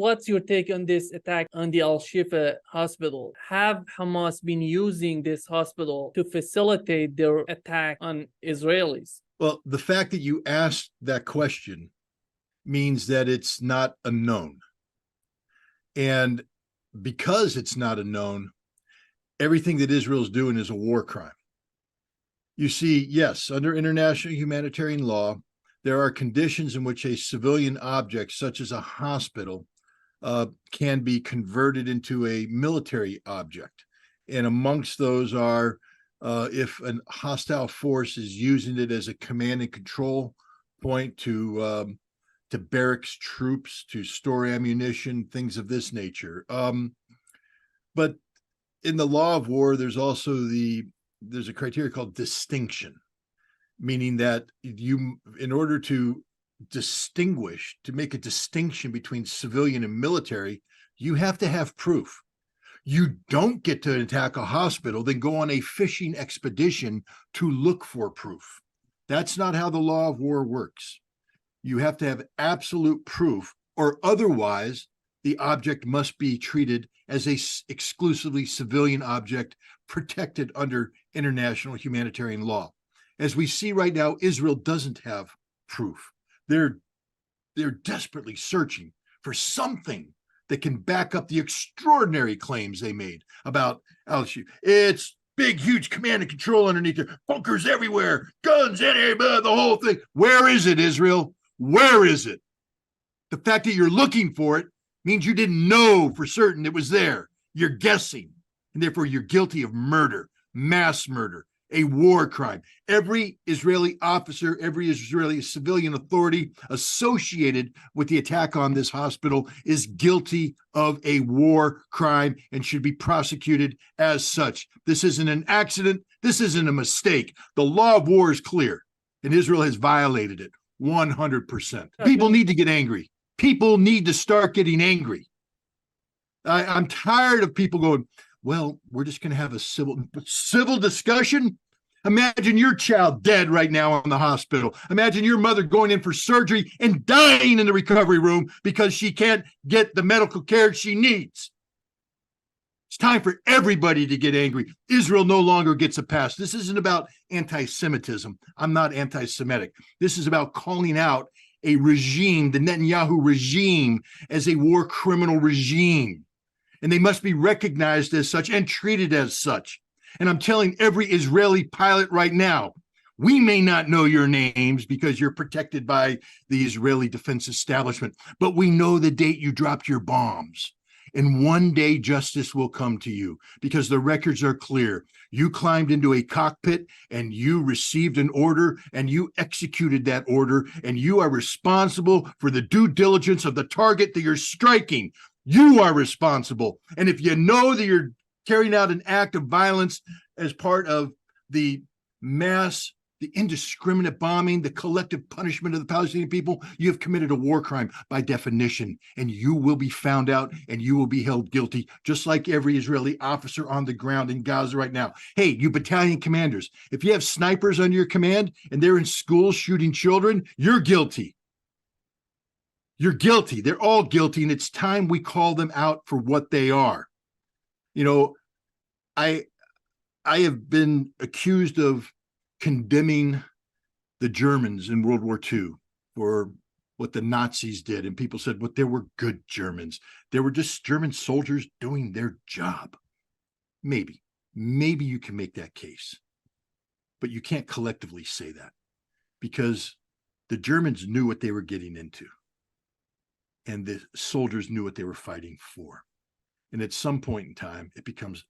what's your take on this attack on the Al-Shifa hospital? Have Hamas been using this hospital to facilitate their attack on Israelis? Well, the fact that you asked that question means that it's not a known. And because it's not a known, everything that Israel's doing is a war crime. You see, yes, under international humanitarian law, there are conditions in which a civilian object, such as a hospital, can be converted into a military object. And amongst those are if a hostile force is using it as a command and control point to barracks troops, to store ammunition, things of this nature. But in the law of war, there's also there's a criteria called distinction, meaning that in order to distinguish, to make a distinction between civilian and military, you have to have proof. You don't get to attack a hospital, then go on a fishing expedition to look for proof. That's not how the law of war works. You have to have absolute proof, or otherwise the object must be treated as a exclusively civilian object protected under international humanitarian law. As we see right now, Israel doesn't have proof. They're desperately searching for something that can back up the extraordinary claims they made about Al-Shifa. It's big, huge command and control underneath there, bunkers everywhere, guns, the whole thing. Where is it, Israel? Where is it? The fact that you're looking for it means you didn't know for certain it was there. You're guessing, and therefore you're guilty of murder, mass murder, a war crime. Every Israeli officer, every Israeli civilian authority associated with the attack on this hospital is guilty of a war crime and should be prosecuted as such. This isn't an accident. This isn't a mistake. The law of war is clear, and Israel has violated it 100%. People need to get angry. People need to start getting angry. I'm tired of people going, well, we're just going to have a civil discussion. Imagine your child dead right now in the hospital. Imagine your mother going in for surgery and dying in the recovery room because she can't get the medical care she needs. It's time for everybody to get angry. Israel no longer gets a pass. This isn't about anti-Semitism. I'm not anti-Semitic. This is about calling out a regime, the Netanyahu regime, as a war criminal regime. And they must be recognized as such and treated as such. And I'm telling every Israeli pilot right now, we may not know your names because you're protected by the Israeli defense establishment, but we know the date you dropped your bombs. And one day justice will come to you because the records are clear. You climbed into a cockpit and you received an order and you executed that order, and you are responsible for the due diligence of the target that you're striking. You are responsible. And if you know that you're carrying out an act of violence as part of the indiscriminate bombing, the collective punishment of the Palestinian people, you have committed a war crime by definition, and you will be found out and you will be held guilty, just like every Israeli officer on the ground in Gaza right now. Hey, you battalion commanders, if you have snipers under your command and they're in schools shooting children, you're guilty. You're guilty. They're all guilty, and it's time we call them out for what they are. You know, I have been accused of condemning the Germans in World War II for what the Nazis did. And people said, well, there were good Germans. They were just German soldiers doing their job. Maybe you can make that case, but you can't collectively say that because the Germans knew what they were getting into and the soldiers knew what they were fighting for. And at some point in time, it becomes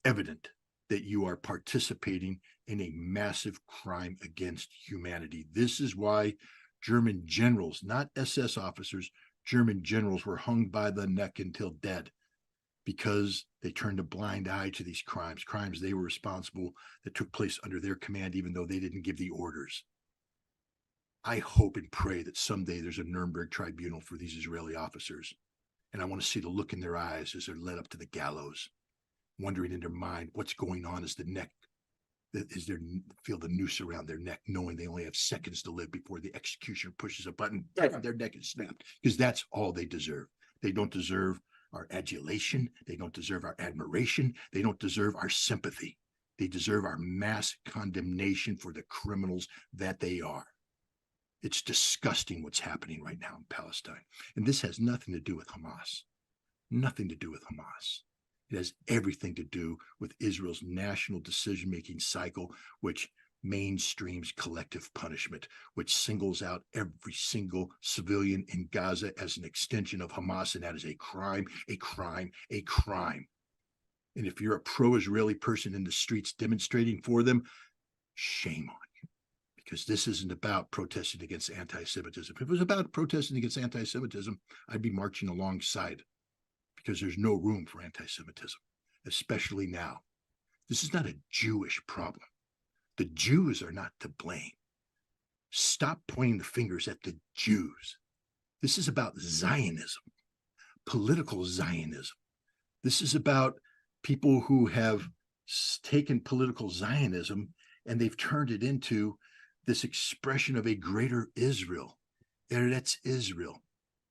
evident that you are participating in a massive crime against humanity. This is why German generals, not SS officers, German generals were hung by the neck until dead, because they turned a blind eye to these crimes they were responsible that took place under their command, even though they didn't give the orders. I hope and pray that someday there's a Nuremberg tribunal for these Israeli officers. And I want to see the look in their eyes as they're led up to the gallows, wondering in their mind what's going on as feel the noose around their neck, knowing they only have seconds to live before the executioner pushes a button, their neck is snapped, because that's all they deserve. They don't deserve our adulation. They don't deserve our admiration. They don't deserve our sympathy. They deserve our mass condemnation for the criminals that they are. It's disgusting what's happening right now in Palestine. And this has nothing to do with Hamas. Nothing to do with Hamas. It has everything to do with Israel's national decision-making cycle, which mainstreams collective punishment, which singles out every single civilian in Gaza as an extension of Hamas, and that is a crime, a crime, a crime. And if you're a pro-Israeli person in the streets demonstrating for them, shame on you, because this isn't about protesting against anti-Semitism. If it was about protesting against anti-Semitism, I'd be marching alongside, because there's no room for anti-Semitism, especially now. This is not a Jewish problem. The Jews are not to blame. Stop pointing the fingers at the Jews. This is about Zionism, political Zionism. This is about people who have taken political Zionism and they've turned it into this expression of a greater Israel. Eretz Israel.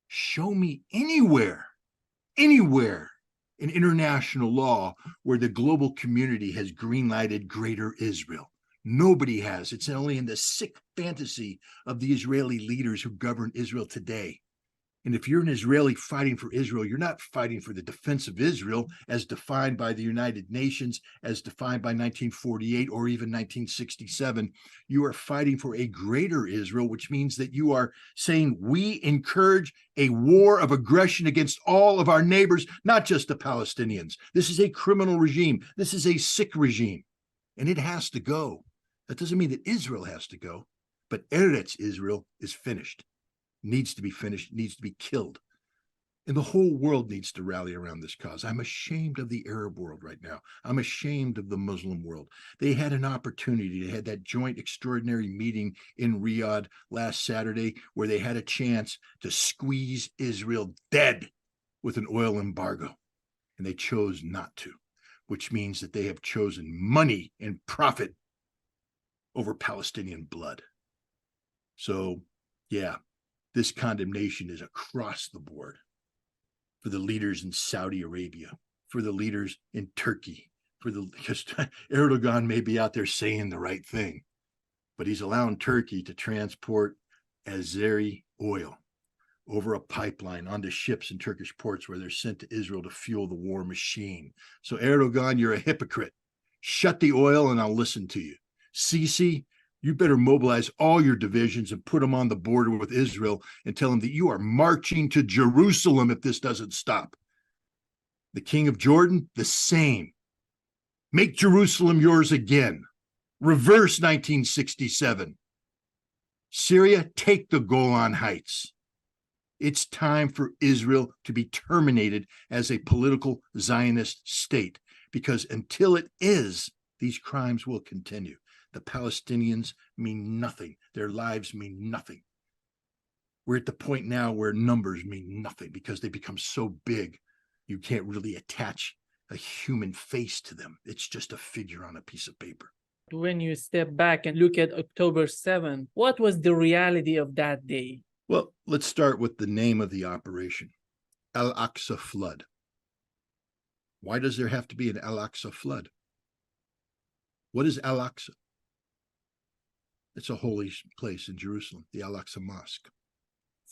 Show me anywhere in international law where the global community has greenlighted greater Israel. Nobody has. It's only in the sick fantasy of the Israeli leaders who govern Israel today. And if you're an Israeli fighting for Israel, you're not fighting for the defense of Israel as defined by the United Nations, as defined by 1948 or even 1967. You are fighting for a greater Israel, which means that you are saying we encourage a war of aggression against all of our neighbors, not just the Palestinians. This is a criminal regime. This is a sick regime, and it has to go. That doesn't mean that Israel has to go, but Eretz Israel is finished. Needs to be finished, needs to be killed. And the whole world needs to rally around this cause. I'm ashamed of the Arab world right now. I'm ashamed of the Muslim world. They had an opportunity. They had that joint extraordinary meeting in Riyadh last Saturday where they had a chance to squeeze Israel dead with an oil embargo. And they chose not to, which means that they have chosen money and profit over Palestinian blood. So, yeah. This condemnation is across the board for the leaders in Saudi Arabia, for the leaders in Turkey, because Erdogan may be out there saying the right thing, but he's allowing Turkey to transport Azeri oil over a pipeline onto ships in Turkish ports where they're sent to Israel to fuel the war machine. So Erdogan, you're a hypocrite. Shut the oil and I'll listen to you. Sisi, you better mobilize all your divisions and put them on the border with Israel and tell them that you are marching to Jerusalem if this doesn't stop. The king of Jordan, the same. Make Jerusalem yours again. Reverse 1967. Syria, take the Golan Heights. It's time for Israel to be terminated as a political Zionist state, because until it is, these crimes will continue. The Palestinians mean nothing. Their lives mean nothing. We're at the point now where numbers mean nothing because they become so big, you can't really attach a human face to them. It's just a figure on a piece of paper. When you step back and look at October 7th, what was the reality of that day? Well, let's start with the name of the operation, Al-Aqsa Flood. Why does there have to be an Al-Aqsa flood? What is Al-Aqsa? It's a holy place in Jerusalem, the Al-Aqsa Mosque,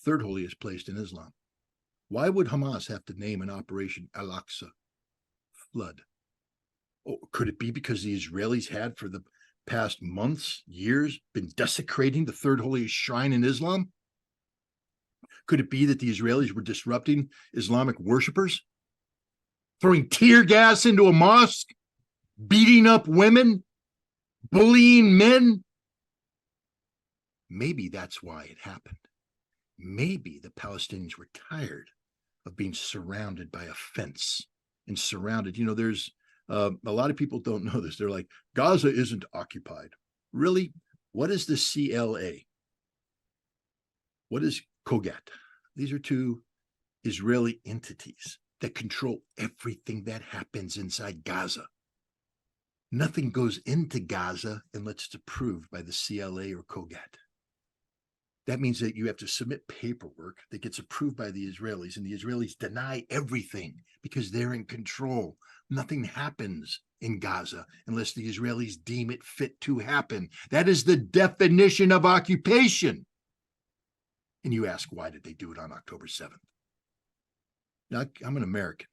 third holiest place in Islam. Why would Hamas have to name an operation Al-Aqsa Flood? Oh, could it be because the Israelis had for the past months, years, been desecrating the third holiest shrine in Islam? Could it be that the Israelis were disrupting Islamic worshipers, throwing tear gas into a mosque, beating up women, bullying men? Maybe that's why it happened. Maybe the Palestinians were tired of being surrounded by a fence and surrounded. You know, there's a lot of people don't know this. They're like, Gaza isn't occupied. Really? What is the CLA? What is Kogat? These are two Israeli entities that control everything that happens inside Gaza. Nothing goes into Gaza unless it's approved by the CLA or Kogat. That means that you have to submit paperwork that gets approved by the Israelis, and the Israelis deny everything because they're in control. Nothing happens in Gaza unless the Israelis deem it fit to happen. That is the definition of occupation. And you ask, why did they do it on October 7th? Now, I'm an American.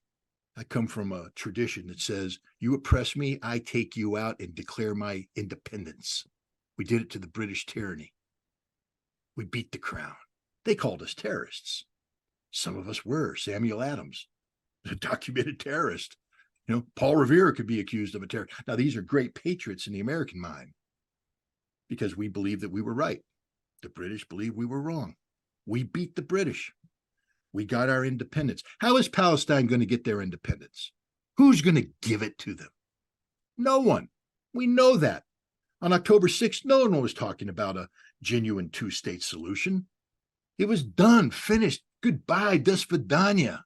I come from a tradition that says, you oppress me, I take you out and declare my independence. We did it to the British tyranny. We beat the crown. They called us terrorists. Some of us were. Samuel Adams, a documented terrorist. Paul Revere could be accused of a terror. Now, these are great patriots in the American mind because we believe that we were right. The British believe we were wrong. We beat the British. We got our independence. How is Palestine going to get their independence? Who's going to give it to them? No one. We know that. On October 6th, no one was talking about a genuine two-state solution. It was done, finished. Goodbye, des vidania.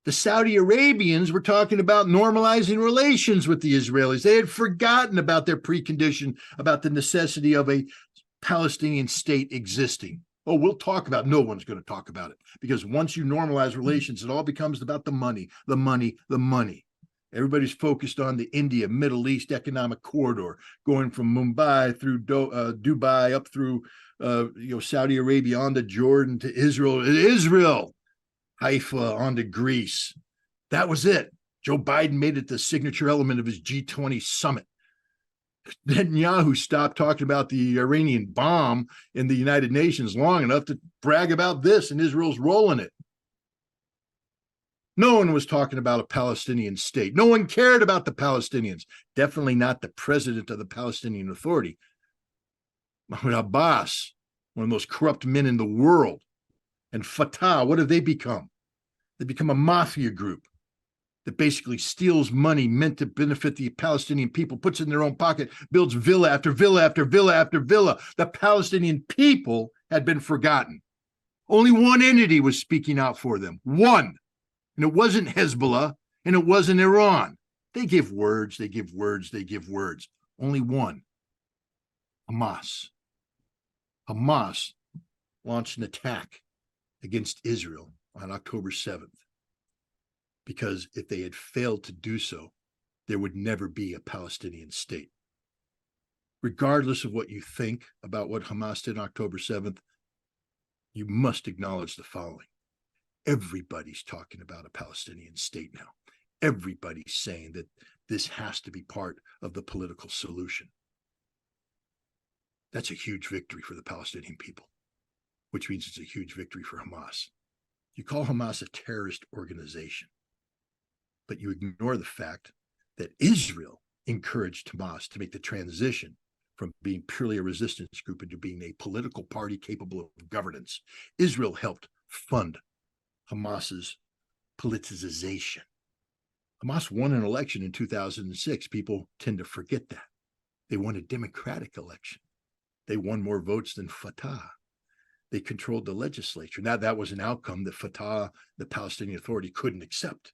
The Saudi Arabians were talking about normalizing relations with the Israelis. They had forgotten about their precondition, about the necessity of a Palestinian state existing. Oh, we'll talk about it. No one's going to talk about it because once you normalize relations, it all becomes about the money, the money, the money. Everybody's focused on the India, Middle East economic corridor, going from Mumbai through Dubai up through Saudi Arabia onto Jordan to Israel, Haifa onto Greece. That was it. Joe Biden made it the signature element of his G20 summit. Netanyahu stopped talking about the Iranian bomb in the United Nations long enough to brag about this, and Israel's rolling it. No one was talking about a Palestinian state. No one cared about the Palestinians. Definitely not the president of the Palestinian Authority. Mahmoud Abbas, one of the most corrupt men in the world. And Fatah, what have they become? They become a mafia group that basically steals money meant to benefit the Palestinian people, puts it in their own pocket, builds villa after villa after villa after villa. The Palestinian people had been forgotten. Only one entity was speaking out for them. One. And it wasn't Hezbollah, and it wasn't Iran. They give words, they give words, they give words. Only one. Hamas. Hamas launched an attack against Israel on October 7th. Because if they had failed to do so, there would never be a Palestinian state. Regardless of what you think about what Hamas did on October 7th, you must acknowledge the following. Everybody's talking about a Palestinian state now. Everybody's saying that this has to be part of the political solution. That's a huge victory for the Palestinian people, which means it's a huge victory for Hamas. You call Hamas a terrorist organization, but you ignore the fact that Israel encouraged Hamas to make the transition from being purely a resistance group into being a political party capable of governance. Israel helped fund Hamas's politicization. Hamas won an election in 2006. People tend to forget that. They won a democratic election. They won more votes than Fatah. They controlled the legislature. Now, that was an outcome that Fatah, the Palestinian Authority, couldn't accept.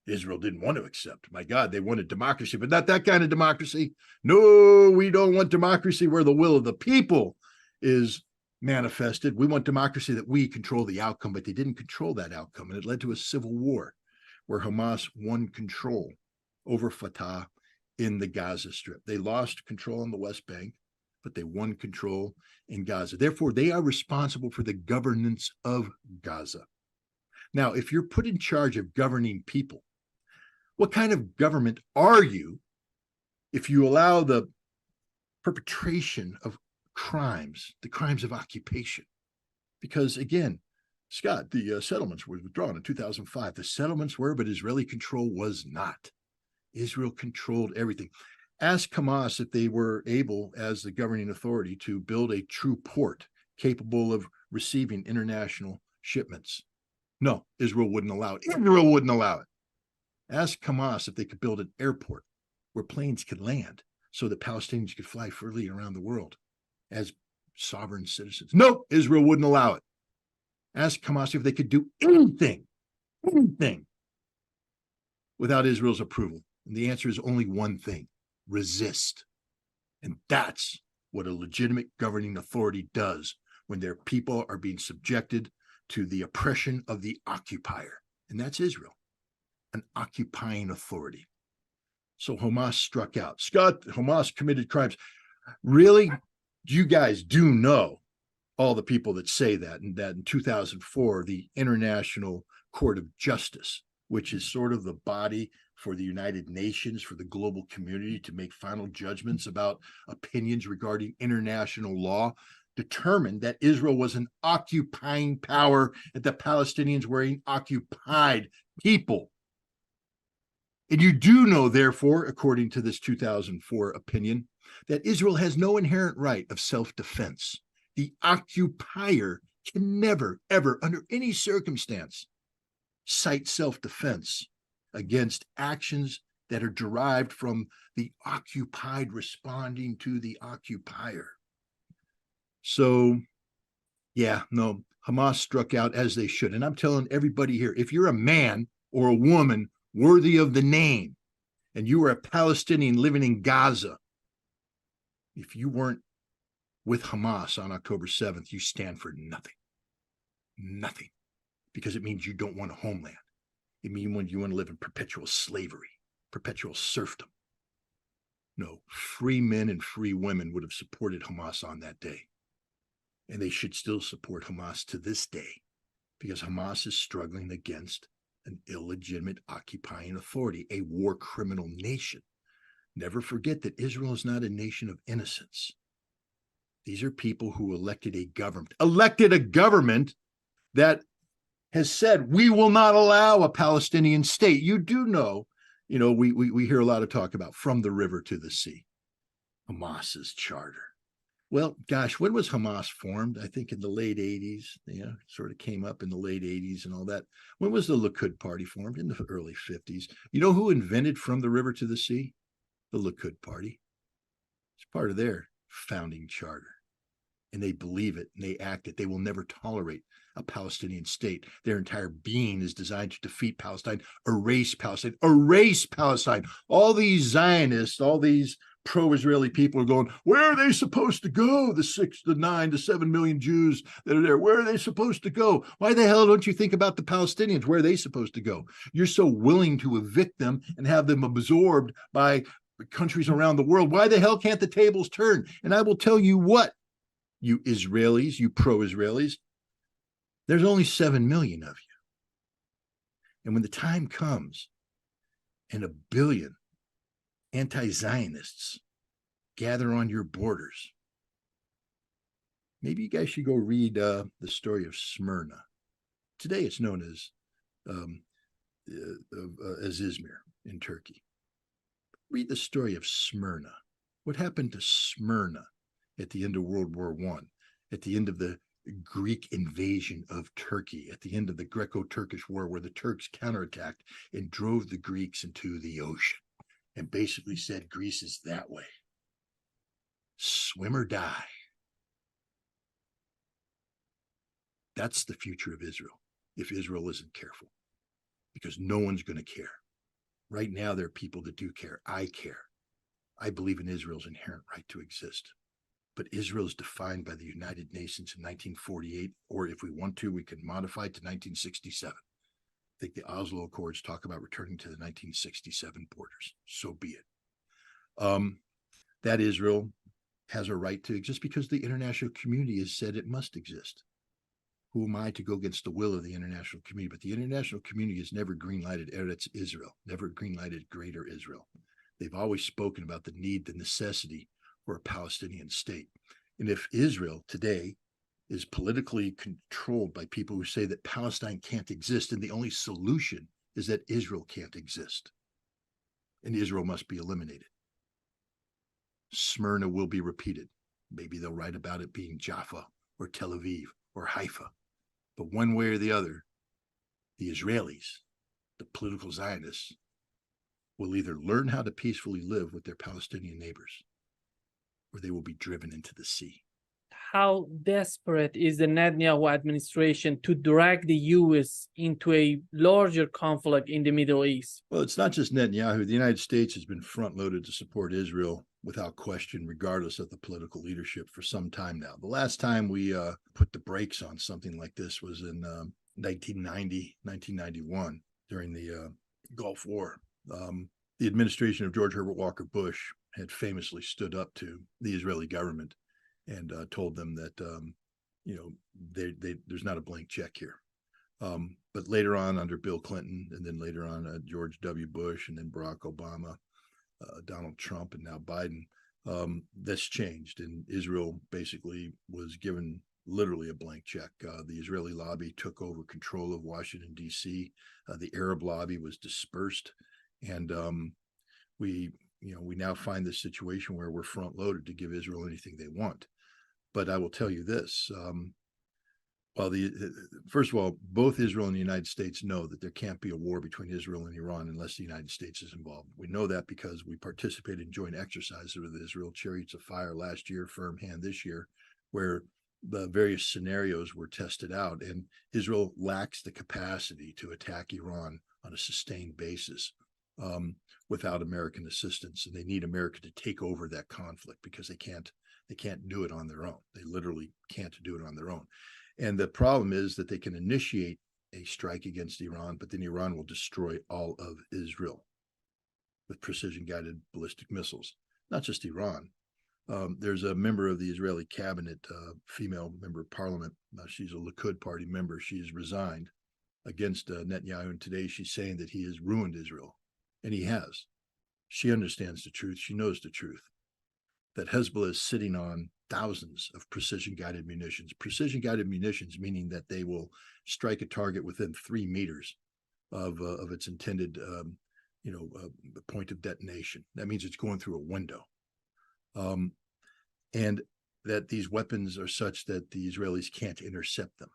Israel didn't want to accept. My God, they wanted democracy, but not that kind of democracy. No, we don't want democracy where the will of the people is manifested. We want democracy that we control the outcome, but they didn't control that outcome. And it led to a civil war where Hamas won control over Fatah in the Gaza Strip. They lost control on the West Bank, but they won control in Gaza. Therefore, they are responsible for the governance of Gaza. Now, if you're put in charge of governing people, what kind of government are you if you allow the perpetration of crimes, the crimes of occupation? Because again, Scott, the settlements were withdrawn in 2005. The settlements were, but Israeli control was not. Israel controlled everything. Ask Hamas if they were able, as the governing authority, to build a true port capable of receiving international shipments. No, Israel wouldn't allow it. Israel wouldn't allow it. Ask Hamas if they could build an airport where planes could land so that Palestinians could fly freely around the world as sovereign citizens. No, Israel wouldn't allow it. Ask Hamas if they could do anything without Israel's approval. And the answer is only one thing: resist. And that's what a legitimate governing authority does when their people are being subjected to the oppression of the occupier, and that's Israel, an occupying authority. So Hamas struck out. Scott, Hamas committed crimes. Really? You guys do know all the people that say that, and that in 2004, the International Court of Justice, which is sort of the body for the United Nations, for the global community to make final judgments about opinions regarding international law, determined that Israel was an occupying power, that the Palestinians were an occupied people. And you do know, therefore, according to this 2004 opinion, that Israel has no inherent right of self-defense. The occupier can never, ever, under any circumstance, cite self-defense against actions that are derived from the occupied responding to the occupier. So, yeah, no, Hamas struck out as they should. And I'm telling everybody here, if you're a man or a woman worthy of the name, and you are a Palestinian living in Gaza, if you weren't with Hamas on October 7th, you stand for nothing. Nothing. Because it means you don't want a homeland. It means when you want to live in perpetual slavery, perpetual serfdom. No, free men and free women would have supported Hamas on that day. And they should still support Hamas to this day, because Hamas is struggling against an illegitimate occupying authority, a war criminal nation. Never forget that Israel is not a nation of innocents. These are people who elected a government that has said, we will not allow a Palestinian state. You do know, we hear a lot of talk about from the river to the sea, Hamas's charter. Well, gosh, when was Hamas formed? I think in the late 80s, sort of came up in the late 80s and all that. When was the Likud party formed? In the early 50s. You know who invented from the river to the sea? The Likud party. It's part of their founding charter. And they believe it and they act it. They will never tolerate a Palestinian state. Their entire being is designed to defeat Palestine, erase Palestine. All these Zionists, all these pro-Israeli people are going, where are they supposed to go? The 6 to 9 to 7 million Jews that are there, where are they supposed to go? Why the hell don't you think about the Palestinians? Where are they supposed to go? You're so willing to evict them and have them absorbed by countries around the world. Why the hell can't the tables turn? And I will tell you what, you Israelis, you pro-Israelis, there's only 7 million of you. And when the time comes and 1 billion anti-Zionists gather on your borders, maybe you guys should go read the story of Smyrna. Today it's known as Izmir in Turkey. Read the story of Smyrna. What happened to Smyrna at the end of World War I, at the end of the Greek invasion of Turkey, at the end of the Greco-Turkish War, where the Turks counterattacked and drove the Greeks into the ocean and basically said, Greece is that way. Swim or die. That's the future of Israel, if Israel isn't careful, because no one's going to care. Right now, there are people that do care. I care. I believe in Israel's inherent right to exist. But Israel is defined by the United Nations in 1948, or if we want to, we can modify it to 1967. I think the Oslo Accords talk about returning to the 1967 borders. So be it. That Israel has a right to exist because the international community has said it must exist. Who am I to go against the will of the international community? But the international community has never green-lighted Eretz Israel, never green-lighted Greater Israel. They've always spoken about the need, the necessity for a Palestinian state. And if Israel today is politically controlled by people who say that Palestine can't exist, and the only solution is that Israel can't exist, and Israel must be eliminated, Smyrna will be repeated. Maybe they'll write about it being Jaffa or Tel Aviv or Haifa. But one way or the other, the Israelis, the political Zionists, will either learn how to peacefully live with their Palestinian neighbors, or they will be driven into the sea. How desperate is the Netanyahu administration to drag the U.S. into a larger conflict in the Middle East? Well, it's not just Netanyahu. The United States has been front-loaded to support Israel without question, regardless of the political leadership, for some time now. The last time we put the brakes on something like this was in 1990, 1991, during the Gulf War. The administration of George Herbert Walker Bush had famously stood up to the Israeli government and told them that, there's not a blank check here. But later on, under Bill Clinton, and then later on George W. Bush, and then Barack Obama, Donald Trump, and now Biden, that's changed. And Israel basically was given literally a blank check. The Israeli lobby took over control of Washington, D.C. The Arab lobby was dispersed. And we now find this situation where we're front loaded to give Israel anything they want. But I will tell you this. First of all, both Israel and the United States know that there can't be a war between Israel and Iran unless the United States is involved. We know that because we participated in joint exercises with Israel, Chariots of Fire last year, Firm Hand this year, where the various scenarios were tested out, and Israel lacks the capacity to attack Iran on a sustained basis without American assistance, and they need America to take over that conflict because they can't do it on their own. They literally can't do it on their own. And the problem is that they can initiate a strike against Iran, but then Iran will destroy all of Israel with precision-guided ballistic missiles. Not just Iran. There's a member of the Israeli cabinet, female member of parliament. She's a Likud party member. She has resigned against Netanyahu, and today she's saying that he has ruined Israel, and he has. She understands the truth. She knows the truth, that Hezbollah is sitting on thousands of precision-guided munitions. Precision-guided munitions meaning that they will strike a target within 3 meters of its intended, point of detonation. That means it's going through a window. And that these weapons are such that the Israelis can't intercept them.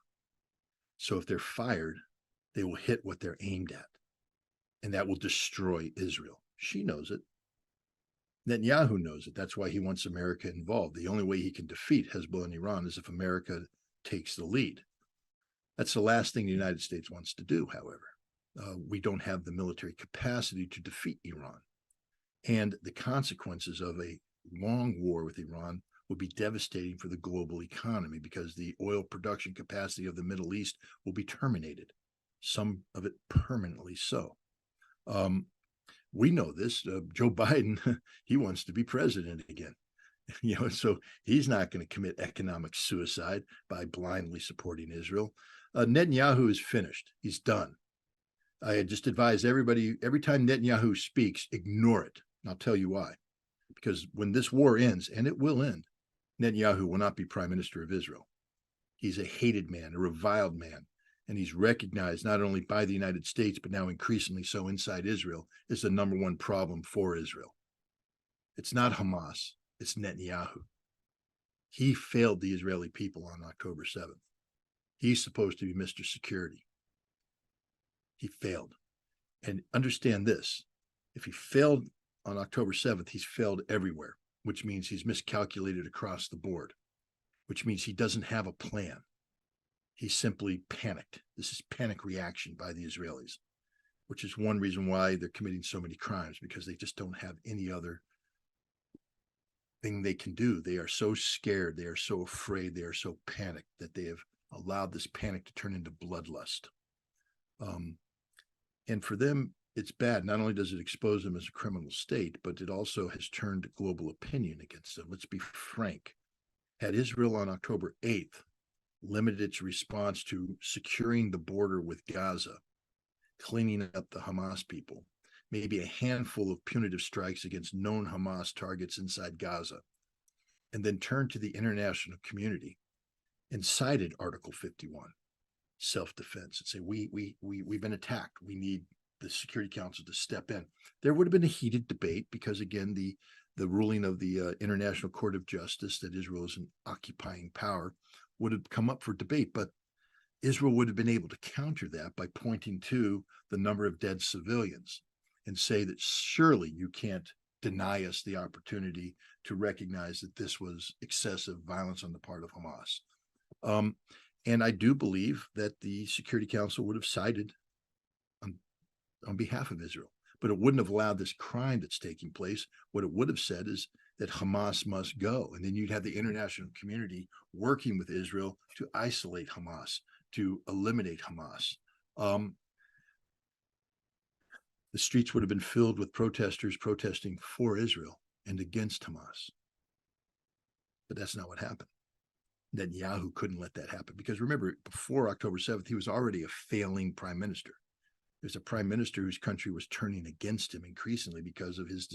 So if they're fired, they will hit what they're aimed at, and that will destroy Israel. She knows it. Netanyahu knows it. That's why he wants America involved. The only way he can defeat Hezbollah and Iran is if America takes the lead. That's the last thing the United States wants to do, however. We don't have the military capacity to defeat Iran. And the consequences of a long war with Iran would be devastating for the global economy because the oil production capacity of the Middle East will be terminated, some of it permanently so. We know this. Joe Biden, he wants to be president again. So he's not going to commit economic suicide by blindly supporting Israel. Netanyahu is finished. He's done. I just advise everybody, every time Netanyahu speaks, ignore it. And I'll tell you why. Because when this war ends, and it will end, Netanyahu will not be prime minister of Israel. He's a hated man, a reviled man. And he's recognized not only by the United States, but now increasingly so inside Israel, is the #1 problem for Israel. It's not Hamas, it's Netanyahu. He failed the Israeli people on October 7th. He's supposed to be Mr. Security. He failed. And understand this, if he failed on October 7th, he's failed everywhere, which means he's miscalculated across the board, which means he doesn't have a plan. He simply panicked. This is panic reaction by the Israelis, which is one reason why they're committing so many crimes, because they just don't have any other thing they can do. They are so scared. They are so afraid. They are so panicked that they have allowed this panic to turn into bloodlust. And for them, it's bad. Not only does it expose them as a criminal state, but it also has turned global opinion against them. Let's be frank. Had Israel on October 8th limited its response to securing the border with Gaza, cleaning up the Hamas people, maybe a handful of punitive strikes against known Hamas targets inside Gaza, and then turned to the international community and cited Article 51, self-defense, and say, we've been attacked. We need the Security Council to step in. There would have been a heated debate because, again, the ruling of the International Court of Justice that Israel is an occupying power would have come up for debate, but Israel would have been able to counter that by pointing to the number of dead civilians and say that surely you can't deny us the opportunity to recognize that this was excessive violence on the part of Hamas. And I do believe that the Security Council would have sided on behalf of Israel, but it wouldn't have allowed this crime that's taking place. What it would have said is that Hamas must go. And then you'd have the international community working with Israel to isolate Hamas, to eliminate Hamas. The streets would have been filled with protesters protesting for Israel and against Hamas. But that's not what happened. Netanyahu couldn't let that happen because remember, before October 7th, he was already a failing prime minister. There's a prime minister whose country was turning against him increasingly because of his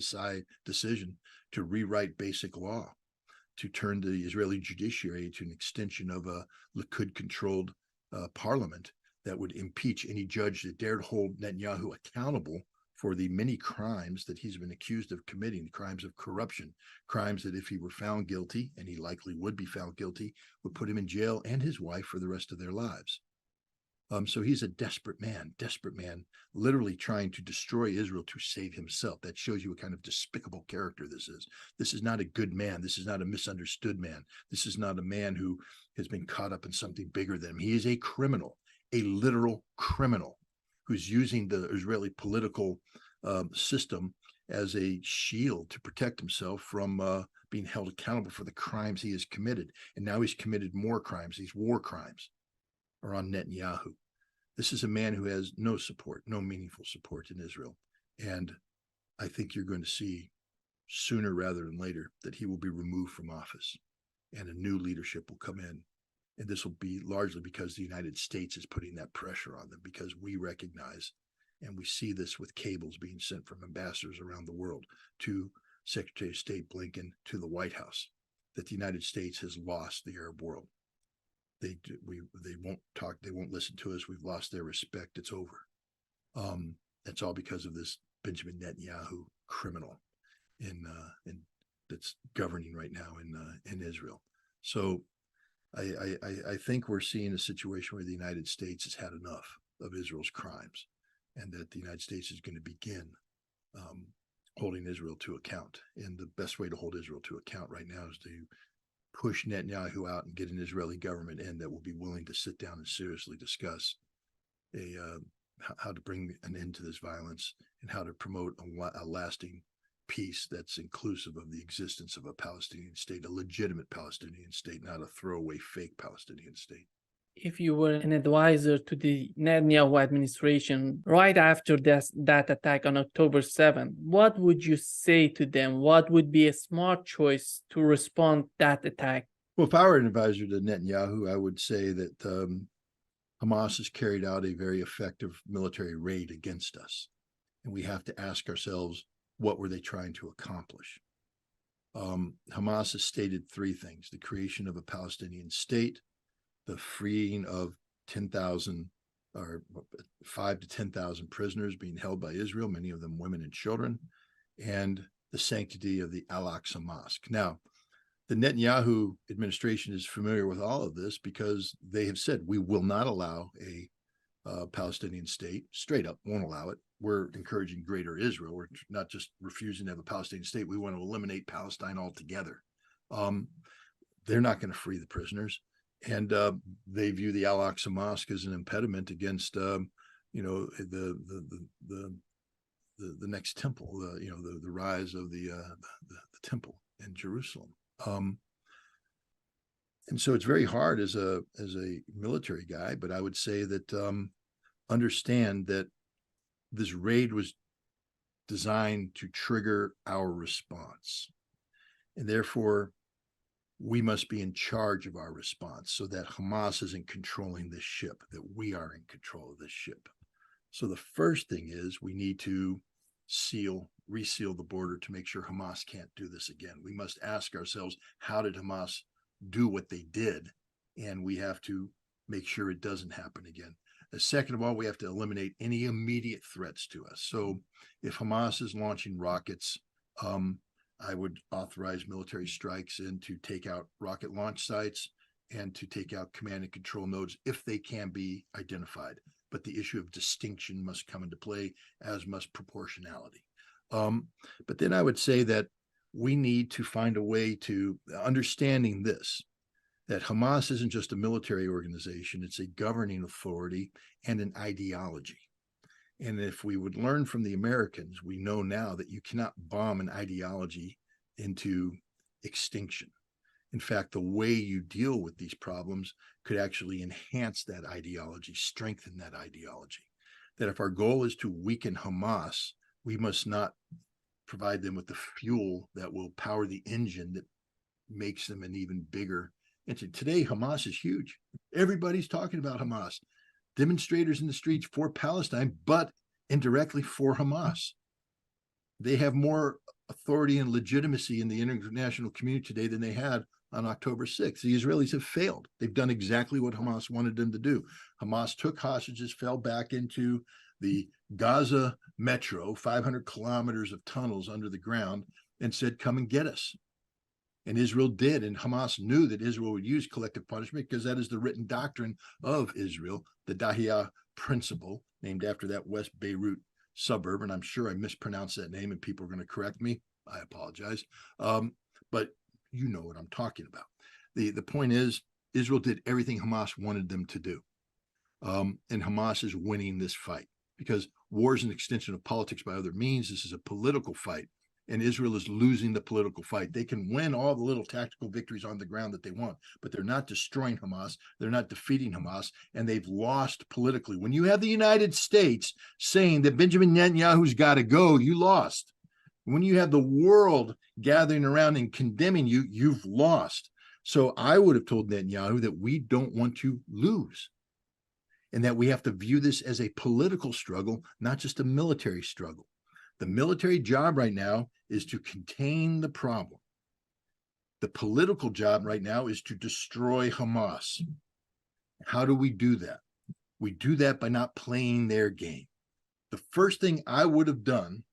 decision to rewrite basic law, to turn the Israeli judiciary to an extension of a Likud-controlled parliament that would impeach any judge that dared hold Netanyahu accountable for the many crimes that he's been accused of committing, crimes of corruption, crimes that if he were found guilty, and he likely would be found guilty, would put him in jail and his wife for the rest of their lives. So he's a desperate man, literally trying to destroy Israel to save himself. That shows you what kind of despicable character this is. This is not a good man. This is not a misunderstood man. This is not a man who has been caught up in something bigger than him. He is a criminal, a literal criminal who's using the Israeli political system as a shield to protect himself from being held accountable for the crimes he has committed. And now he's committed more crimes. These war crimes are on Netanyahu. This is a man who has no support, no meaningful support in Israel. And I think you're going to see sooner rather than later that he will be removed from office and a new leadership will come in. And this will be largely because the United States is putting that pressure on them, because we recognize, and we see this with cables being sent from ambassadors around the world to Secretary of State Blinken to the White House, that the United States has lost the Arab world. They won't talk. They won't listen to us. We've lost their respect. It's over. That's all because of this Benjamin Netanyahu criminal in that's governing right now in Israel. So I think we're seeing a situation where the United States has had enough of Israel's crimes, and that the United States is going to begin holding Israel to account. And the best way to hold Israel to account right now is to push Netanyahu out and get an Israeli government in that will be willing to sit down and seriously discuss how to bring an end to this violence and how to promote a lasting peace that's inclusive of the existence of a Palestinian state, a legitimate Palestinian state, not a throwaway fake Palestinian state. If you were an advisor to the Netanyahu administration right after that attack on October 7th, what would you say to them? What would be a smart choice to respond to that attack? Well, if I were an advisor to Netanyahu, I would say that Hamas has carried out a very effective military raid against us. And we have to ask ourselves, what were they trying to accomplish? Hamas has stated three things: the creation of a Palestinian state, the freeing of 10,000 or 5 to 10,000 prisoners being held by Israel, many of them women and children, and the sanctity of the Al-Aqsa Mosque. Now, the Netanyahu administration is familiar with all of this because they have said, we will not allow a Palestinian state, straight up, won't allow it. We're encouraging greater Israel. We're not just refusing to have a Palestinian state. We want to eliminate Palestine altogether. They're not going to free the prisoners. And they view the Al-Aqsa Mosque as an impediment against, the next temple, the rise of the temple in Jerusalem. And so it's very hard as a military guy, but I would say that understand that this raid was designed to trigger our response, and therefore we must be in charge of our response so that Hamas isn't controlling this ship, that we are in control of this ship. So the first thing is we need to reseal the border to make sure Hamas can't do this again. We must ask ourselves, how did Hamas do what they did? And we have to make sure it doesn't happen again. Second of all, we have to eliminate any immediate threats to us. So if Hamas is launching rockets, I would authorize military strikes and to take out rocket launch sites and to take out command and control nodes if they can be identified. But the issue of distinction must come into play, as must proportionality. But then I would say that we need to find a way to understanding this, that Hamas isn't just a military organization, it's a governing authority and an ideology. And if we would learn from the Americans, we know now that you cannot bomb an ideology into extinction. In fact, the way you deal with these problems could actually enhance that ideology, strengthen that ideology. That if our goal is to weaken Hamas, we must not provide them with the fuel that will power the engine that makes them an even bigger entity. Today, Hamas is huge. Everybody's talking about Hamas. Demonstrators in the streets for Palestine, but indirectly for Hamas. They have more authority and legitimacy in the international community today than they had on October 6th. The Israelis have failed. They've done exactly what Hamas wanted them to do. Hamas took hostages, fell back into the Gaza metro, 500 kilometers of tunnels under the ground, and said, come and get us. And Israel did. And Hamas knew that Israel would use collective punishment because that is the written doctrine of Israel, the Dahiyah principle, named after that West Beirut suburb. And I'm sure I mispronounced that name and people are going to correct me. I apologize. But you know what I'm talking about. The point is, Israel did everything Hamas wanted them to do. And Hamas is winning this fight because war is an extension of politics by other means. This is a political fight. And Israel is losing the political fight. They can win all the little tactical victories on the ground that they want, but they're not destroying Hamas. They're not defeating Hamas, and they've lost politically. When you have the United States saying that Benjamin Netanyahu's got to go, you lost. When you have the world gathering around and condemning you, you've lost. So I would have told Netanyahu that we don't want to lose and that we have to view this as a political struggle, not just a military struggle. The military job right now is to contain the problem. The political job right now is to destroy Hamas. How do we do that? We do that by not playing their game. The first thing I would have done,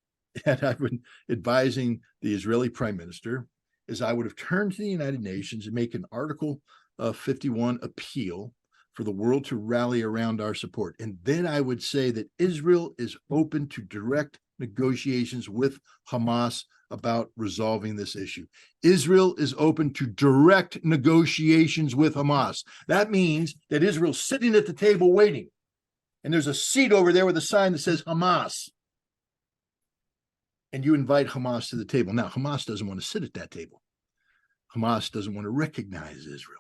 and I've been advising the Israeli prime minister, is I would have turned to the United Nations and make an Article 51 appeal for the world to rally around our support. And then I would say that Israel is open to direct negotiations with Hamas about resolving this issue. Israel is open to direct negotiations with Hamas. That means that Israel's sitting at the table waiting, and there's a seat over there with a sign that says Hamas. And you invite Hamas to the table. Now, Hamas doesn't want to sit at that table. Hamas doesn't want to recognize Israel.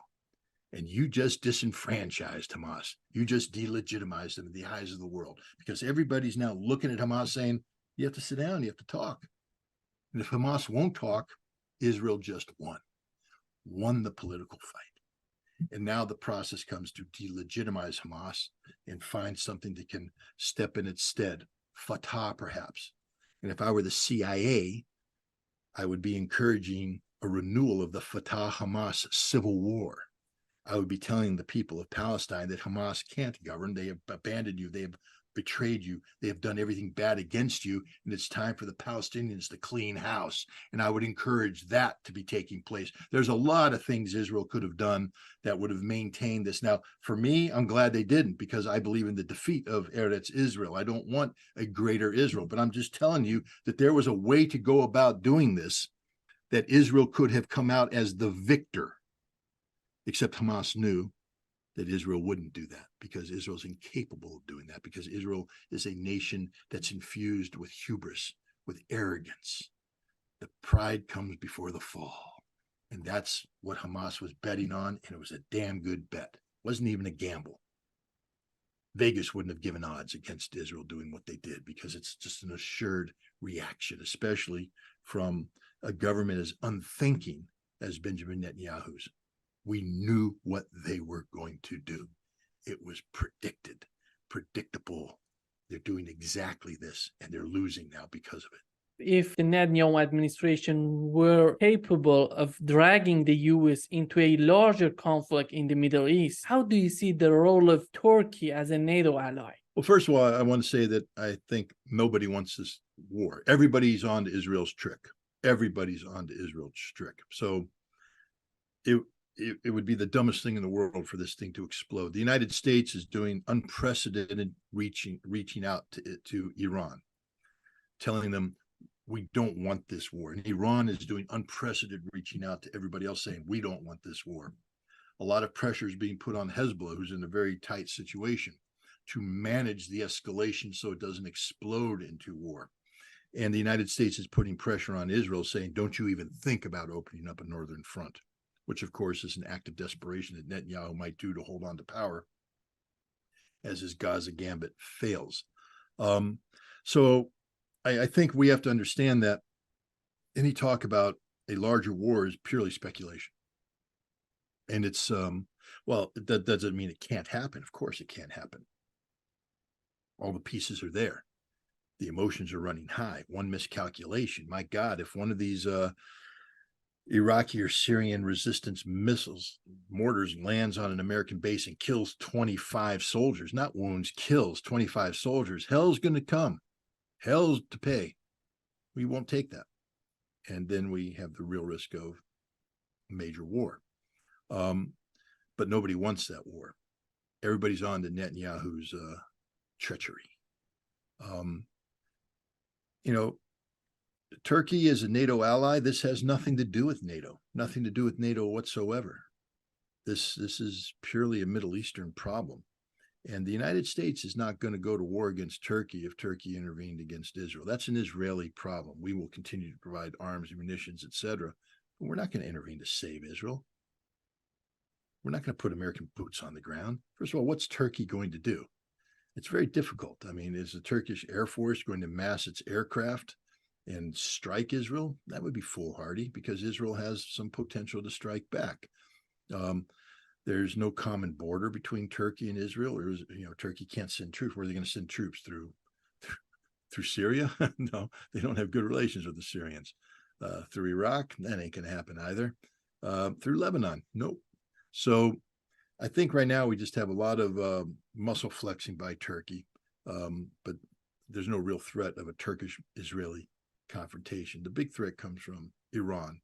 And you just disenfranchised Hamas. You just delegitimized them in the eyes of the world because everybody's now looking at Hamas saying, you have to sit down, you have to talk. And if Hamas won't talk, Israel just won the political fight. And now the process comes to delegitimize Hamas and find something that can step in its stead, Fatah perhaps. And if I were the CIA, I would be encouraging a renewal of the Fatah-Hamas civil war. I would be telling the people of Palestine that Hamas can't govern. They have abandoned you. They have betrayed you. They have done everything bad against you. And it's time for the Palestinians to clean house. And I would encourage that to be taking place. There's a lot of things Israel could have done that would have maintained this. Now, for me, I'm glad they didn't because I believe in the defeat of Eretz Israel. I don't want a greater Israel, but I'm just telling you that there was a way to go about doing this, that Israel could have come out as the victor. Except Hamas knew that Israel wouldn't do that because Israel's incapable of doing that because Israel is a nation that's infused with hubris, with arrogance. The pride comes before the fall. And that's what Hamas was betting on, and it was a damn good bet. It wasn't even a gamble. Vegas wouldn't have given odds against Israel doing what they did because it's just an assured reaction, especially from a government as unthinking as Benjamin Netanyahu's. We knew what they were going to do. It was predicted, predictable. They're doing exactly this, and they're losing now because of it. If the Netanyahu administration were capable of dragging the US into a larger conflict in the Middle East, how do you see the role of Turkey as a NATO ally? Well, first of all, I want to say that I think nobody wants this war. Everybody's on to Israel's trick. Everybody's on to Israel's trick. So it would be the dumbest thing in the world for this thing to explode. The United States is doing unprecedented reaching out to Iran, telling them we don't want this war. And Iran is doing unprecedented reaching out to everybody else saying we don't want this war. A lot of pressure is being put on Hezbollah, who's in a very tight situation, to manage the escalation so it doesn't explode into war. And the United States is putting pressure on Israel, saying, don't you even think about opening up a northern front, which, of course, is an act of desperation that Netanyahu might do to hold on to power as his Gaza gambit fails. So I think we have to understand that any talk about a larger war is purely speculation. And it's, well, that doesn't mean it can't happen. Of course it can't happen. All the pieces are there. The emotions are running high. One miscalculation. My God, if one of these Iraqi or Syrian resistance missiles, mortars, lands on an American base and kills 25 soldiers, not wounds, kills 25 soldiers, hell's going to come. Hell's to pay. We won't take that. And then we have the real risk of major war. But nobody wants that war. Everybody's on to Netanyahu's treachery. You know, Turkey is a NATO ally. This has nothing to do with NATO, nothing to do with NATO whatsoever. This is purely a Middle Eastern problem. And the United States is not going to go to war against Turkey if Turkey intervened against Israel. That's an Israeli problem. We will continue to provide arms, munitions, etc. But we're not going to intervene to save Israel. We're not going to put American boots on the ground. First of all, what's Turkey going to do? It's very difficult. I mean, is the Turkish Air Force going to mass its aircraft and strike Israel? That would be foolhardy because Israel has some potential to strike back. There's no common border between Turkey and Israel, or Turkey can't send troops. Where are they going to send troops through Syria? No, they don't have good relations with the Syrians. Through Iraq, that ain't going to happen either. Through Lebanon, nope. So I think right now we just have a lot of muscle flexing by Turkey, but there's no real threat of a Turkish-Israeli confrontation. The big threat comes from Iran,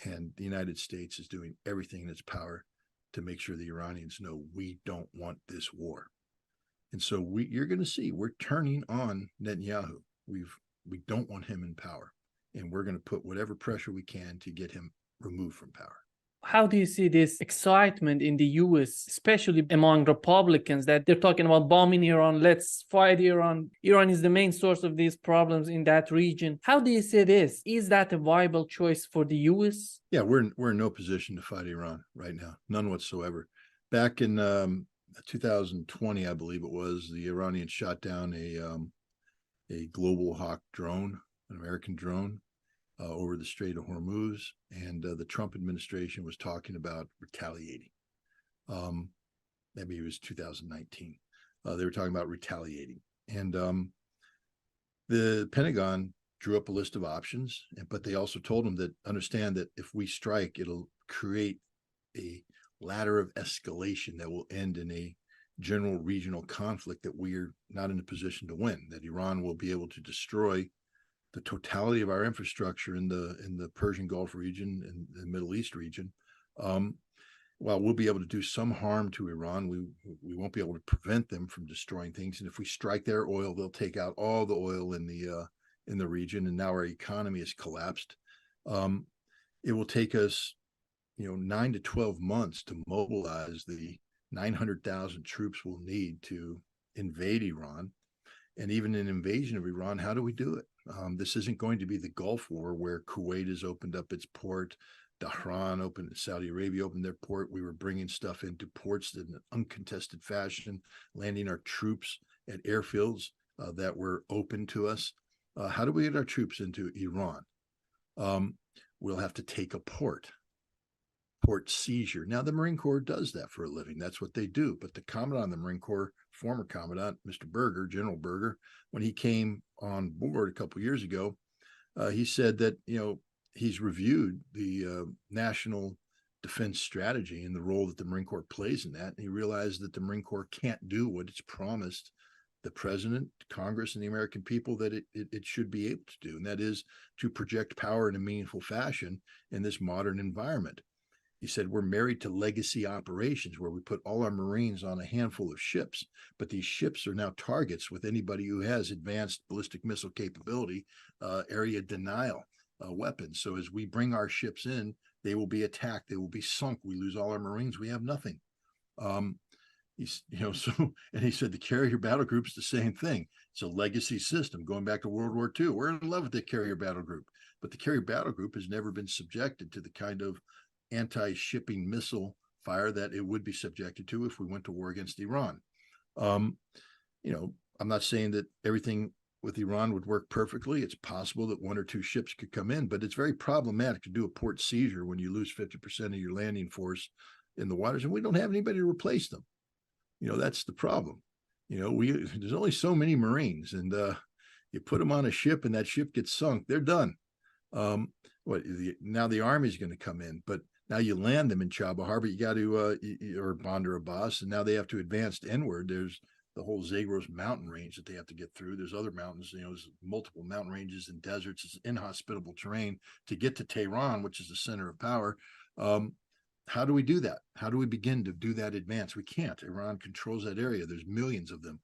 and the United States is doing everything in its power to make sure the Iranians know we don't want this war. And so you're going to see we're turning on Netanyahu. We don't want him in power, and we're going to put whatever pressure we can to get him removed from power. How do you see this excitement in the US, especially among Republicans, that they're talking about bombing Iran, let's fight Iran. Iran is the main source of these problems in that region. How do you see this? Is that a viable choice for the US? Yeah, we're in no position to fight Iran right now, none whatsoever. Back in 2020, I believe it was, the Iranians shot down a Global Hawk drone, an American drone, over the Strait of Hormuz, and the Trump administration was talking about retaliating. Maybe it was 2019. They were talking about retaliating, and the Pentagon drew up a list of options, but they also told them that understand that if we strike, it'll create a ladder of escalation that will end in a general regional conflict that we're not in a position to win, that Iran will be able to destroy the totality of our infrastructure in the Persian Gulf region and the Middle East region. While we'll be able to do some harm to Iran, we won't be able to prevent them from destroying things. And if we strike their oil, they'll take out all the oil in the region. And now our economy has collapsed. It will take us, 9 to 12 months to mobilize the 900,000 troops we'll need to invade Iran. And even an invasion of Iran, how do we do it? This isn't going to be the Gulf War where Kuwait has opened up its port, Saudi Arabia opened their port. We were bringing stuff into ports in an uncontested fashion, landing our troops at airfields that were open to us. How do we get our troops into Iran? We'll have to take a port seizure. Now, the Marine Corps does that for a living. That's what they do. But the Commandant of the Marine Corps, former Commandant, Mr. Berger, General Berger, when he came on board a couple of years ago, he said that, he's reviewed the national defense strategy and the role that the Marine Corps plays in that. And he realized that the Marine Corps can't do what it's promised the president, Congress, and the American people that it should be able to do. And that is to project power in a meaningful fashion in this modern environment. He said, we're married to legacy operations where we put all our Marines on a handful of ships, but these ships are now targets with anybody who has advanced ballistic missile capability, area denial weapons. So as we bring our ships in, they will be attacked. They will be sunk. We lose all our Marines. We have nothing. He's, so, and he said the carrier battle group's the same thing. It's a legacy system going back to World War II. We're in love with the carrier battle group, but the carrier battle group has never been subjected to the kind of anti-shipping missile fire that it would be subjected to if we went to war against Iran. I'm not saying that everything with Iran would work perfectly. It's possible that one or two ships could come in, but it's very problematic to do a port seizure when you lose 50% of your landing force in the waters, and we don't have anybody to replace them. That's the problem. There's only so many Marines, and you put them on a ship and that ship gets sunk, they're done. Now the Army's going to come in, but now you land them in Chaba Harbor, you got to, or Bandar Abbas, and now they have to advance inward. There's the whole Zagros mountain range that they have to get through. There's other mountains, there's multiple mountain ranges and deserts. It's inhospitable terrain to get to Tehran, which is the center of power. How do we do that? How do we begin to do that advance? We can't. Iran controls that area. There's millions of them.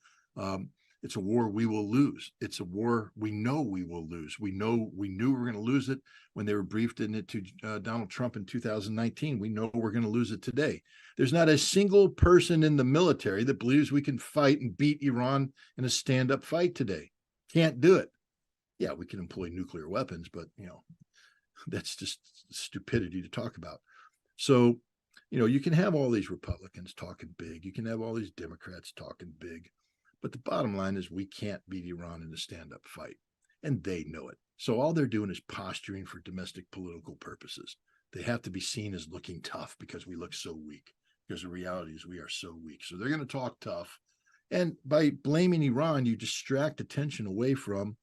It's a war we will lose. It's a war we know we will lose. We knew we were going to lose it when they were briefed in it to Donald Trump in 2019. We know we're going to lose it today. There's not a single person in the military that believes we can fight and beat Iran in a stand-up fight today. Can't do it. Yeah, we can employ nuclear weapons, but that's just stupidity to talk about. So, you can have all these Republicans talking big. You can have all these Democrats talking big. But the bottom line is we can't beat Iran in a stand-up fight, and they know it. So all they're doing is posturing for domestic political purposes. They have to be seen as looking tough because we look so weak, because the reality is we are so weak. So they're going to talk tough. And by blaming Iran, you distract attention away from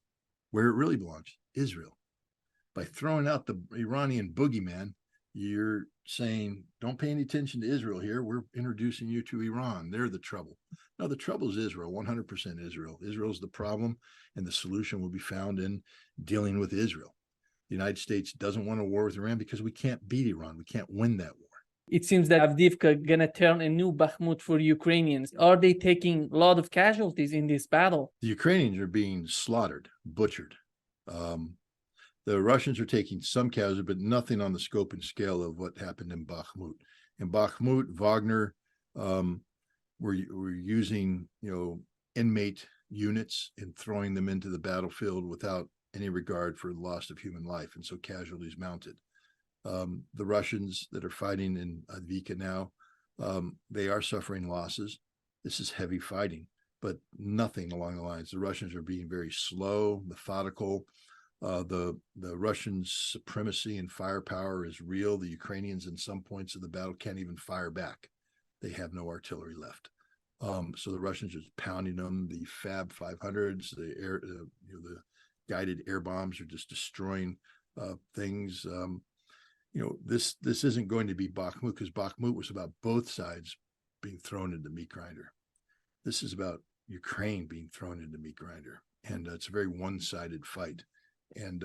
where it really belongs, Israel. By throwing out the Iranian boogeyman, you're saying, don't pay any attention to Israel here. We're introducing you to Iran. They're the trouble. No, the trouble is Israel, 100% Israel. Israel's the problem, and the solution will be found in dealing with Israel. The United States doesn't want a war with Iran because we can't beat Iran. We can't win that war. It seems that Avdiivka going to turn a new Bakhmut for Ukrainians. Are they taking a lot of casualties in this battle? The Ukrainians are being slaughtered, butchered. The Russians are taking some casualties, but nothing on the scope and scale of what happened in Bakhmut. In Bakhmut, Wagner were using, inmate units and throwing them into the battlefield without any regard for the loss of human life, and so casualties mounted. The Russians that are fighting in Avdiivka now, they are suffering losses. This is heavy fighting, but nothing along the lines. The Russians are being very slow, methodical. The Russian supremacy and firepower is real. The Ukrainians in some points of the battle can't even fire back. They have no artillery left. So the Russians are pounding them. The Fab 500s, the guided air bombs are just destroying things. This isn't going to be Bakhmut, because Bakhmut was about both sides being thrown into meat grinder. This is about Ukraine being thrown into meat grinder, and it's a very one-sided fight. And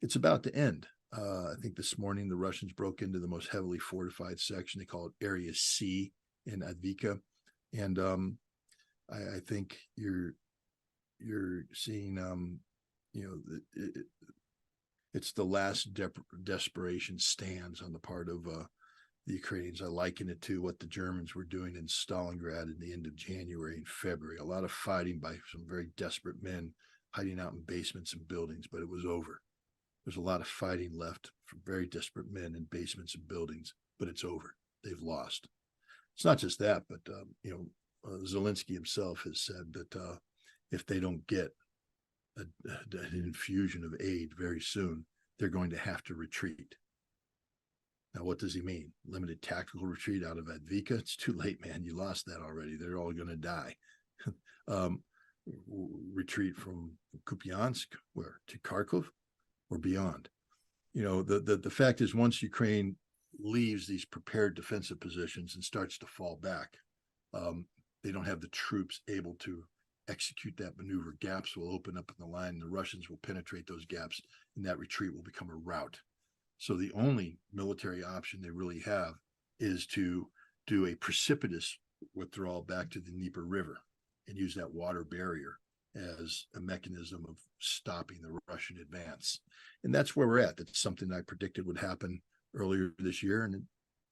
it's about to end. I think this morning the Russians broke into the most heavily fortified section. They call it Area C in Avdiivka. And I think you're seeing, it's the last desperation stands on the part of the Ukrainians. I liken it to what the Germans were doing in Stalingrad in the end of January and February. A lot of fighting by some very desperate men hiding out in basements and buildings, but it was over. There's a lot of fighting left from very desperate men in basements and buildings, but it's over. They've lost. It's not just that, but Zelensky himself has said that if they don't get an infusion of aid very soon, they're going to have to retreat. Now, what does he mean? Limited tactical retreat out of Avdiivka? It's too late, man. You lost that already. They're all going to die. Retreat from Kupiansk, where, to Kharkov or beyond. The fact is, once Ukraine leaves these prepared defensive positions and starts to fall back, they don't have the troops able to execute that maneuver. Gaps will open up in the line. The Russians will penetrate those gaps, and that retreat will become a rout. So the only military option they really have is to do a precipitous withdrawal back to the Dnieper River and use that water barrier as a mechanism of stopping the Russian advance. And that's where we're at. That's something I predicted would happen earlier this year, and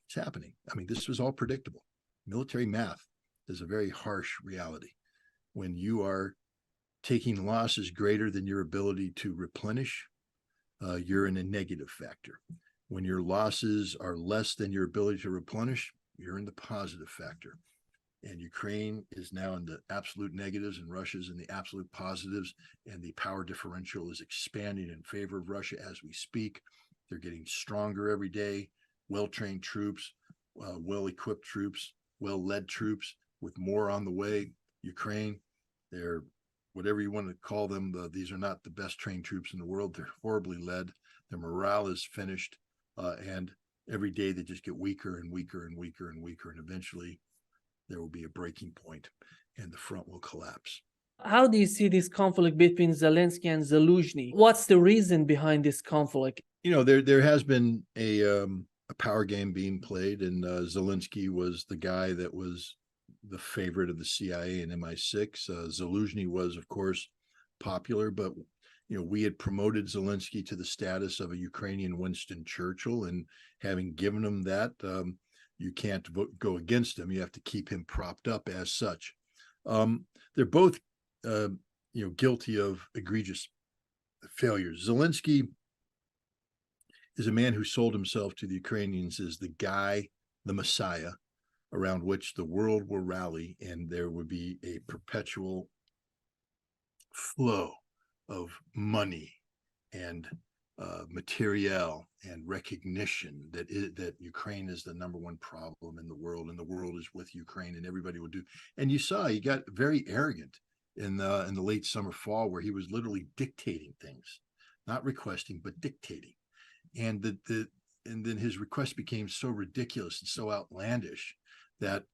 it's happening. I mean, this was all predictable. Military math is a very harsh reality. When you are taking losses greater than your ability to replenish, you're in a negative factor. When your losses are less than your ability to replenish, you're in the positive factor. And Ukraine is now in the absolute negatives and Russia's in the absolute positives, and the power differential is expanding in favor of Russia as we speak. They're getting stronger every day, well-trained troops, well-equipped troops, well-led troops with more on the way. Ukraine, they're whatever you want to call them, these are not the best trained troops in the world. They're horribly led. Their morale is finished, and every day they just get weaker and weaker and weaker and weaker, and eventually there will be a breaking point and the front will collapse. How do you see this conflict between Zelensky and Zaluzhny? What's the reason behind this conflict? You know, there has been a power game being played, and Zelensky was the guy that was the favorite of the CIA and MI6. Zaluzhny was, of course, popular, but you know, we had promoted Zelensky to the status of a Ukrainian Winston Churchill, and having given him that, you can't go against him. You have to keep him propped up as such. They're both, guilty of egregious failures. Zelensky is a man who sold himself to the Ukrainians as the guy, the Messiah, around which the world will rally, and there would be a perpetual flow of money and materiel and recognition that Ukraine is the number one problem in the world, and the world is with Ukraine, and everybody will do. And you saw he got very arrogant in the late summer fall, where he was literally dictating things, not requesting but dictating, and and then his request became so ridiculous and so outlandish that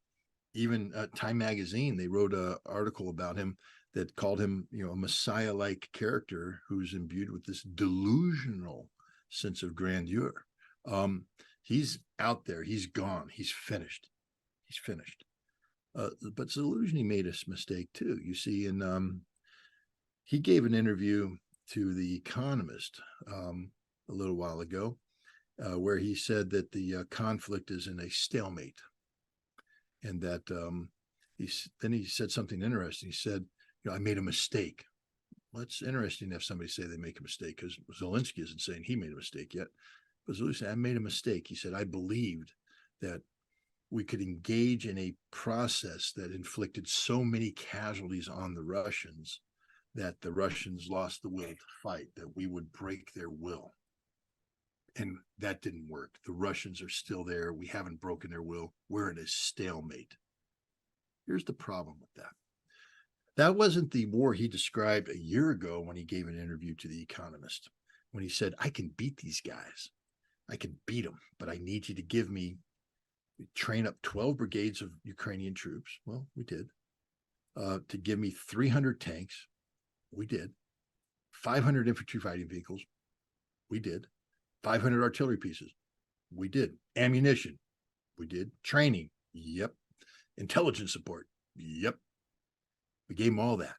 even Time Magazine, they wrote an article about him that called him, a Messiah-like character who's imbued with this delusional sense of grandeur. He's out there. He's gone. He's finished. He's finished. But Zaluzhny made a mistake too. You see, he gave an interview to The Economist a little while ago, where he said that the conflict is in a stalemate, and that then he said something interesting. He said, I made a mistake. Well, it's interesting to have somebody say they make a mistake, because Zelensky isn't saying he made a mistake yet. But Zelensky said, I made a mistake. He said, I believed that we could engage in a process that inflicted so many casualties on the Russians that the Russians lost the will to fight, that we would break their will. And that didn't work. The Russians are still there. We haven't broken their will. We're in a stalemate. Here's the problem with that. That wasn't the war he described a year ago when he gave an interview to The Economist, when he said, I can beat these guys. I can beat them, but I need you to train up 12 brigades of Ukrainian troops. Well, we did. To give me 300 tanks. We did. 500 infantry fighting vehicles. We did. 500 artillery pieces. We did. Ammunition. We did. Training. Yep. Intelligence support. Yep. We gave him all that.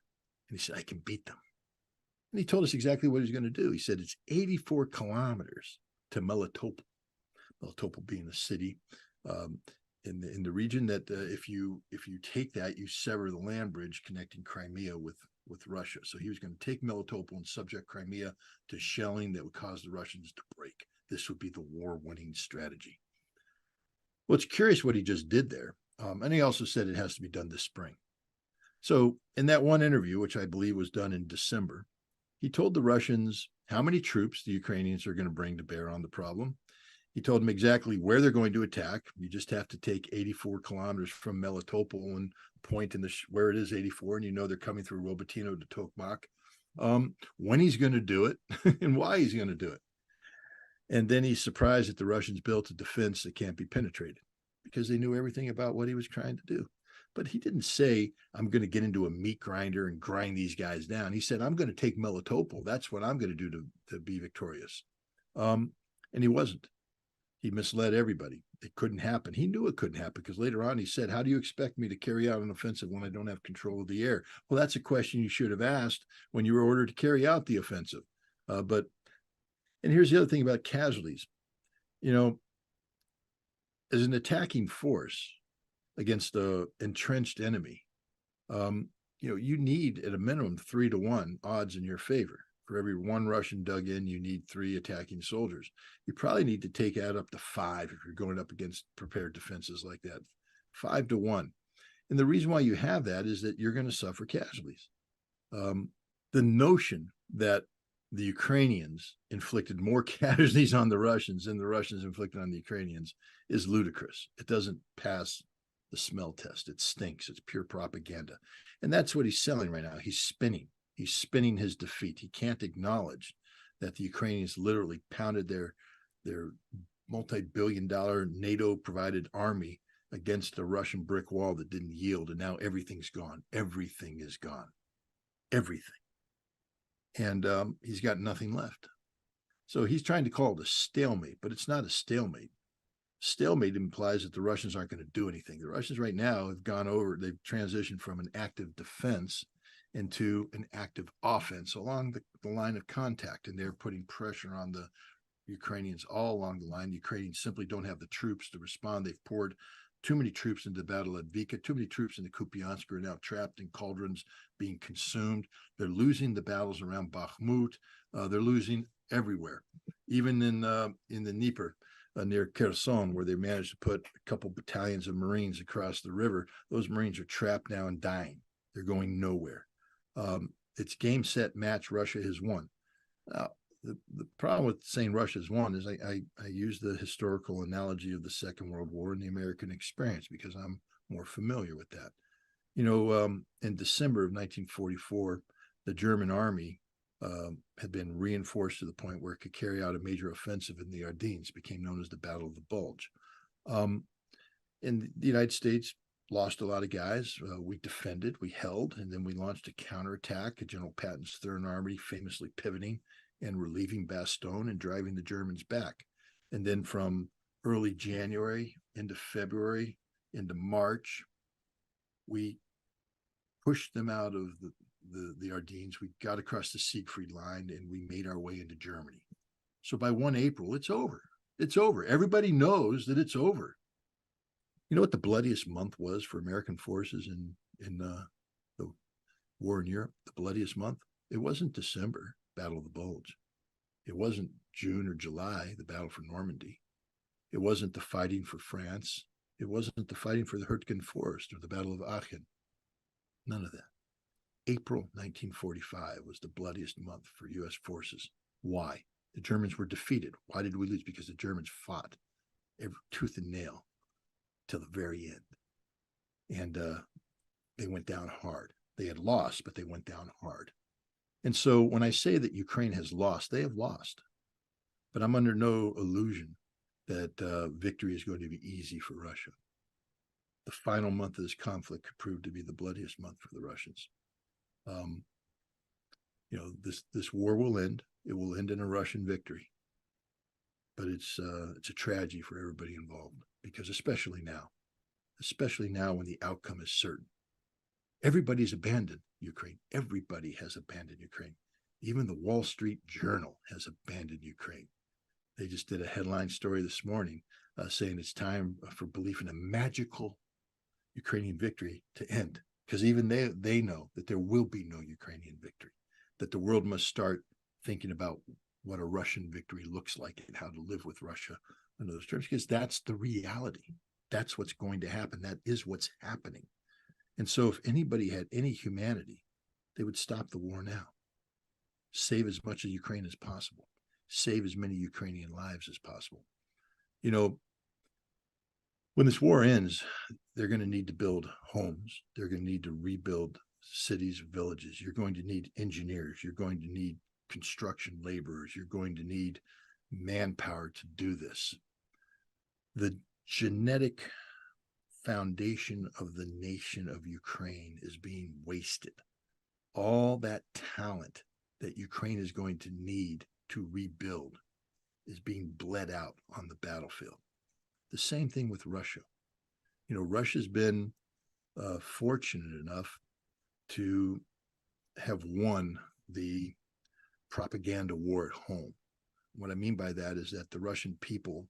And he said, I can beat them. And he told us exactly what he was going to do. He said, it's 84 kilometers to Melitopol. Melitopol being a city in the region that if you take that, you sever the land bridge connecting Crimea with Russia. So he was going to take Melitopol and subject Crimea to shelling that would cause the Russians to break. This would be the war-winning strategy. Well, it's curious what he just did there. And he also said it has to be done this spring. So in that one interview, which I believe was done in December, he told the Russians how many troops the Ukrainians are going to bring to bear on the problem. He told them exactly where they're going to attack. You just have to take 84 kilometers from Melitopol and point in where it is 84, and you know they're coming through Robotyno to Tokmak. When he's going to do it and why he's going to do it. And then he's surprised that the Russians built a defense that can't be penetrated, because they knew everything about what he was trying to do. But he didn't say, I'm going to get into a meat grinder and grind these guys down. He said, I'm going to take Melitopol. That's what I'm going to do to be victorious. And he wasn't. He misled everybody. It couldn't happen. He knew it couldn't happen, because later on he said, how do you expect me to carry out an offensive when I don't have control of the air? Well, that's a question you should have asked when you were ordered to carry out the offensive. And here's the other thing about casualties. As an attacking force, against a entrenched enemy, you need at a minimum 3-1 odds in your favor. For every one Russian dug in, you need 3 attacking soldiers. You probably need to take that up to 5 if you're going up against prepared defenses like that. 5-1. And the reason why you have that is that you're going to suffer casualties. The notion that the Ukrainians inflicted more casualties on the Russians than the Russians inflicted on the Ukrainians is ludicrous. It doesn't pass the smell test. It stinks. It's pure propaganda. And that's what he's selling right now. He's spinning. He's spinning his defeat. He can't acknowledge that the Ukrainians literally pounded their multi-billion-dollar NATO-provided army against a Russian brick wall that didn't yield, and now everything's gone. Everything is gone. Everything. And he's got nothing left. So he's trying to call it a stalemate, but it's not a stalemate. Stalemate implies that the Russians aren't going to do anything. The Russians right now have they've transitioned from an active defense into an active offense along the line of contact, and they're putting pressure on the Ukrainians all along the line. The Ukrainians simply don't have the troops to respond. They've poured too many troops into the battle at Vika, too many troops into Kupiansk are now trapped in cauldrons being consumed. They're losing the battles around Bakhmut. They're losing everywhere, even in the Dnieper near Kherson, where they managed to put a couple battalions of Marines across the river. Those Marines are trapped now and dying. They're going nowhere. It's game, set, match. Russia has won. Now, the problem with saying Russia's won is I use the historical analogy of the Second World War and the American experience because I'm more familiar with that. In December of 1944, the German army had been reinforced to the point where it could carry out a major offensive in the Ardennes, became known as the Battle of the Bulge. In the United States, lost a lot of guys. We defended, we held, and then we launched a counterattack. General Patton's Third Army famously pivoting and relieving Bastogne and driving the Germans back. And then from early January into February into March, we pushed them out of the Ardennes. We got across the Siegfried line and we made our way into Germany. So by 1 April, it's over. It's over. Everybody knows that it's over. You know what the bloodiest month was for American forces in the war in Europe? The bloodiest month? It wasn't December, Battle of the Bulge. It wasn't June or July, the Battle for Normandy. It wasn't the fighting for France. It wasn't the fighting for the Hürtgen Forest or the Battle of Aachen. None of that. April 1945 was the bloodiest month for U.S. forces. Why? The Germans were defeated. Why did we lose? Because the Germans fought every tooth and nail till the very end. And they went down hard. They had lost, but they went down hard. And so when I say that Ukraine has lost, they have lost. But I'm under no illusion that victory is going to be easy for Russia. The final month of this conflict could prove to be the bloodiest month for the Russians. This war will end. It will end in a Russian victory. But it's a tragedy for everybody involved, because especially now when the outcome is certain. Everybody's abandoned Ukraine. Everybody has abandoned Ukraine. Even the Wall Street Journal has abandoned Ukraine. They just did a headline story this morning saying it's time for belief in a magical Ukrainian victory to end, because even they know that there will be no Ukrainian victory, that the world must start thinking about what a Russian victory looks like and how to live with Russia in those terms, because that's the reality. That's what's going to happen. That is what's happening. And so if anybody had any humanity, they would stop the war now, save as much of Ukraine as possible, save as many Ukrainian lives as possible. When this war ends, they're going to need to build homes. They're going to need to rebuild cities, villages. You're going to need engineers. You're going to need construction laborers. You're going to need manpower to do this. The genetic foundation of the nation of Ukraine is being wasted. All that talent that Ukraine is going to need to rebuild is being bled out on the battlefield. The same thing with Russia. Russia's been fortunate enough to have won the propaganda war at home. What I mean by that is that the Russian people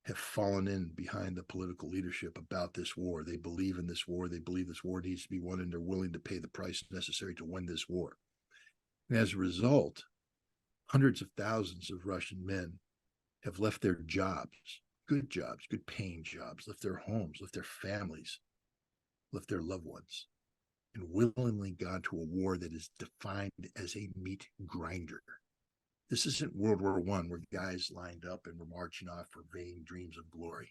have fallen in behind the political leadership about this war. They believe in this war. They believe this war needs to be won, and they're willing to pay the price necessary to win this war. And as a result, hundreds of thousands of Russian men have left their jobs, good paying jobs, left their homes, left their families, left their loved ones, and willingly gone to a war that is defined as a meat grinder. This isn't World War I, where guys lined up and were marching off for vain dreams of glory.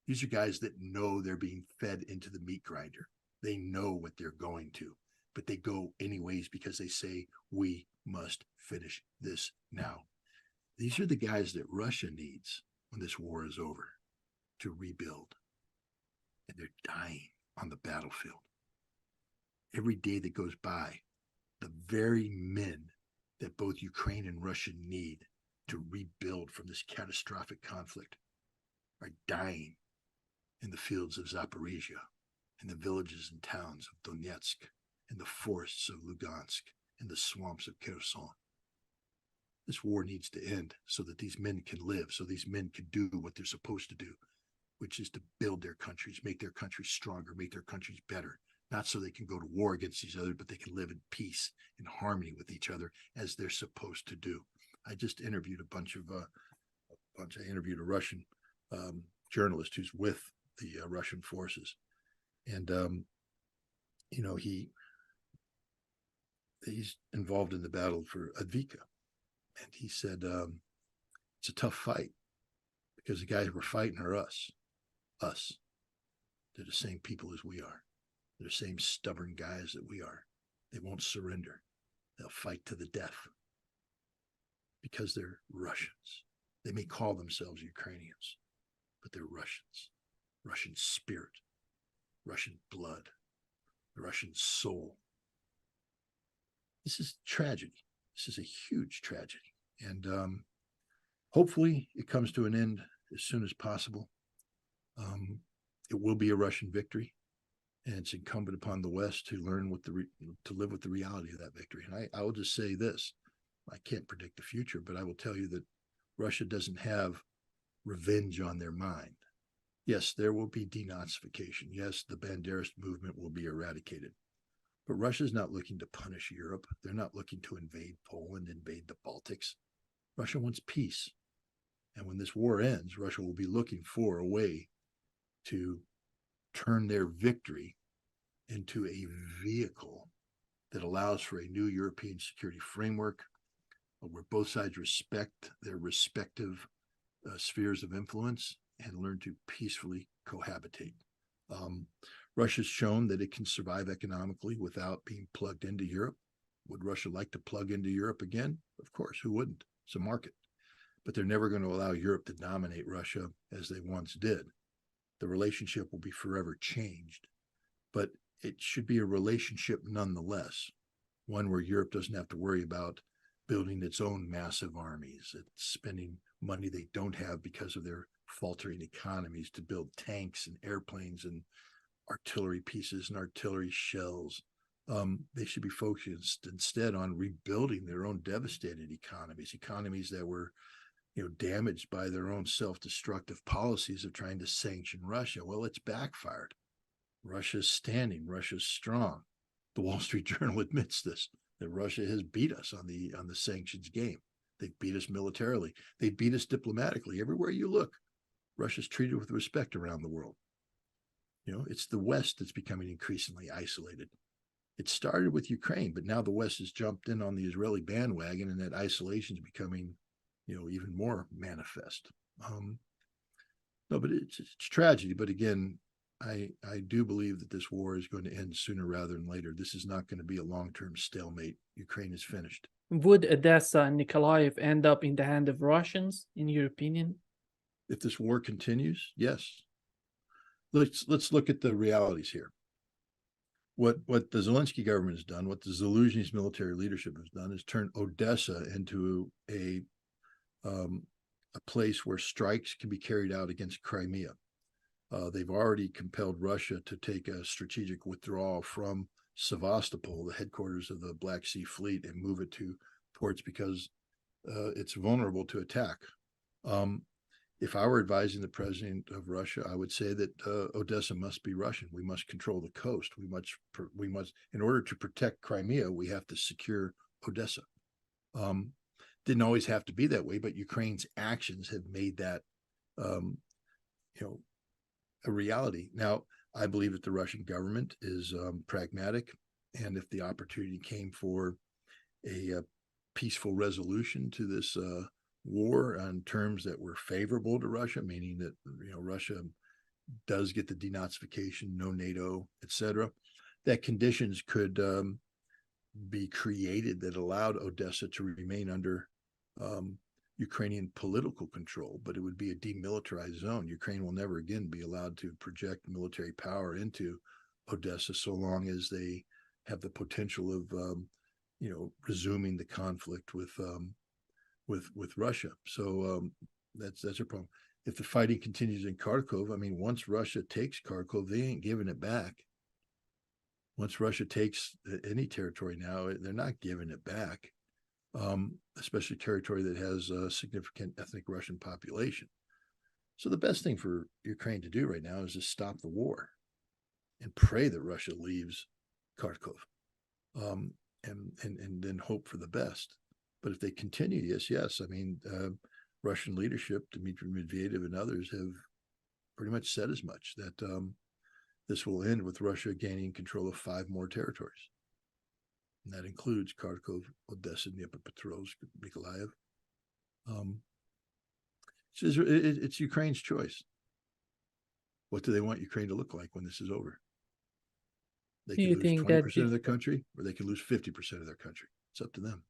These are guys that know they're being fed into the meat grinder. They know what they're going to, but they go anyways because they say, we must finish this now. These are the guys that Russia needs when this war is over to rebuild. And they're dying on the battlefield. Every day that goes by, the very men that both Ukraine and Russia need to rebuild from this catastrophic conflict are dying in the fields of Zaporizhia, in the villages and towns of Donetsk, in the forests of Lugansk, in the swamps of Kherson. This war needs to end so that these men can live, so these men can do what they're supposed to do, which is to build their countries, make their countries stronger, make their countries better. Not so they can go to war against each other, but they can live in peace and harmony with each other as they're supposed to do. I just interviewed I interviewed a Russian journalist who's with the Russian forces. And, he's involved in the battle for Advika. And he said, it's a tough fight because the guys we're fighting are us. They're the same people as we are. They're the same stubborn guys that we are. They won't surrender. They'll fight to the death because they're Russians. They may call themselves Ukrainians, but they're Russians. Russian spirit, Russian blood, Russian soul. This is tragedy. This is a huge tragedy. And hopefully it comes to an end as soon as possible. It will be a Russian victory. And it's incumbent upon the West to learn to live with the reality of that victory. And I will just say this: I can't predict the future, but I will tell you that Russia doesn't have revenge on their mind. Yes, there will be denazification. Yes, the Banderist movement will be eradicated. But Russia's not looking to punish Europe. They're not looking to invade Poland, invade the Baltics. Russia wants peace. And when this war ends, Russia will be looking for a way to turn their victory into a vehicle that allows for a new European security framework where both sides respect their respective spheres of influence and learn to peacefully cohabitate. Russia's shown that it can survive economically without being plugged into Europe. Would Russia like to plug into Europe again? Of course, who wouldn't? It's a market. But they're never going to allow Europe to dominate Russia as they once did. The relationship will be forever changed, but it should be a relationship nonetheless, one where Europe doesn't have to worry about building its own massive armies, it's spending money they don't have because of their faltering economies to build tanks and airplanes and artillery pieces and artillery shells. They should be focused instead on rebuilding their own devastated economies that were damaged by their own self-destructive policies of trying to sanction Russia. Well, it's backfired. Russia's standing. Russia's strong. The Wall Street Journal admits this, that Russia has beat us on the sanctions game. They've beat us militarily. They beat us diplomatically. Everywhere you look, Russia's treated with respect around the world. It's the West that's becoming increasingly isolated. It started with Ukraine, but now the West has jumped in on the Israeli bandwagon, and that isolation is becoming even more manifest. No, but it's tragedy. But again, I do believe that this war is going to end sooner rather than later. This is not going to be a long-term stalemate. Ukraine is finished. Would Odessa and Nikolaev end up in the hand of Russians, in your opinion? If this war continues, yes. Let's look at the realities here. What the Zelensky government has done, what the Zaluzhnyi's military leadership has done, is turn Odessa into a place where strikes can be carried out against Crimea. They've already compelled Russia to take a strategic withdrawal from Sevastopol, the headquarters of the Black Sea Fleet, and move it to ports because it's vulnerable to attack. if I were advising the president of Russia, I would say that Odessa must be Russian. We must control the coast. We must, in order to protect Crimea, we have to secure Odessa. Didn't always have to be that way, but Ukraine's actions have made that, a reality. Now, I believe that the Russian government is pragmatic, and if the opportunity came for a peaceful resolution to this war on terms that were favorable to Russia, meaning that Russia does get the denazification, no NATO, etc., that conditions could be created that allowed Odessa to remain under Ukrainian political control, but it would be a demilitarized zone. Ukraine will never again be allowed to project military power into Odessa so long as they have the potential of resuming the conflict with Russia. So that's a problem. If the fighting continues in Kharkov, I mean, once Russia takes Kharkov, they ain't giving it back. Once Russia takes any territory now, they're not giving it back, especially territory that has a significant ethnic Russian population. So the best thing for Ukraine to do right now is just stop the war and pray that Russia leaves Kharkov, and then hope for the best. But if they continue, yes. I mean, Russian leadership, Dmitry Medvedev and others, have pretty much said as much, that this will end with Russia gaining control of 5 more territories. And that includes Kharkov, Odessa, Dnipropetrovsk, Mykolaiv. It's Ukraine's choice. What do they want Ukraine to look like when this is over? They Do can you lose think 20% that of their country, or they can lose 50% of their country. It's up to them.